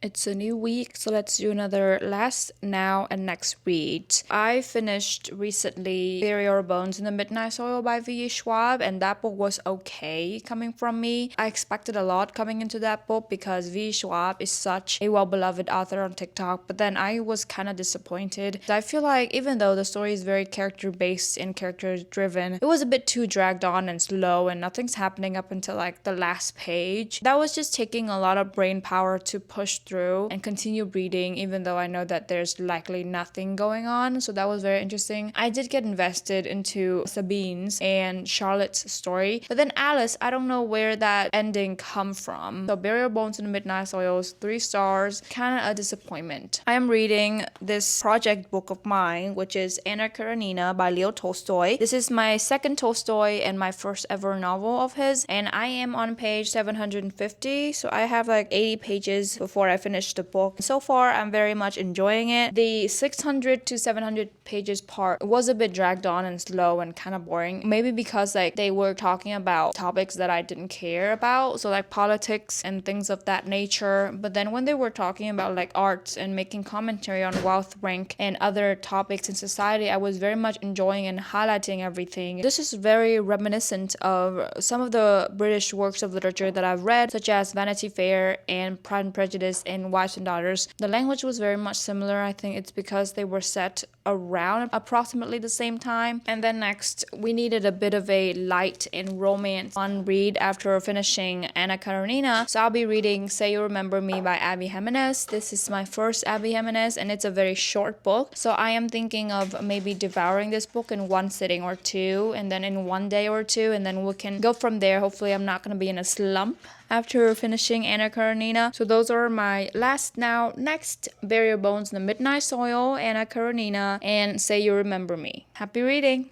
It's a new week, so let's do another last, now, and next read. I finished recently Burial Bones in the Midnight Soil by V. Schwab, and that book was okay coming from me. I expected a lot coming into that book because V. Schwab is such a well-beloved author on TikTok, but then I was kind of disappointed. I feel like even though the story is very character-based and character-driven, it was a bit too dragged on and slow, and nothing's happening up until like the last page. That was just taking a lot of brain power to push through and continue reading, even though I know that there's likely nothing going on. So that was very interesting. I did get invested into Sabine's and Charlotte's story, but then Alice, I don't know where that ending come from. So Burial Bones in the Midnight Soils, 3 stars, kind of a disappointment. I am reading this project book of mine, which is Anna Karenina by Leo Tolstoy. This is my second Tolstoy and my first ever novel of his, and I am on page 750, so I have like 80 pages before I finish the book. So far, I'm very much enjoying it. The 600 to 700 pages part was a bit dragged on and slow and kind of boring. Maybe because like they were talking about topics that I didn't care about, so like politics and things of that nature. But then when they were talking about like arts and making commentary on wealth, rank, and other topics in society, I was very much enjoying and highlighting everything. This is very reminiscent of some of the British works of literature that I've read, such as Vanity Fair and Pride and Prejudice and Wives and Daughters. The language was very much similar. I think it's because they were set around approximately the same time. And then next, we needed a bit of a light and romance fun read after finishing Anna Karenina. So I'll be reading Say You Remember Me by Abby Jimenez. This is my first Abby Jimenez, and it's a very short book. So I am thinking of maybe devouring this book in one sitting or two, and then in one day or two, and then we can go from there. Hopefully I'm not going to be in a slump after finishing Anna Karenina. So those are my last, now, next, Burial Bones in the Midnight Soil, Anna Karenina, and Say You Remember Me. Happy reading!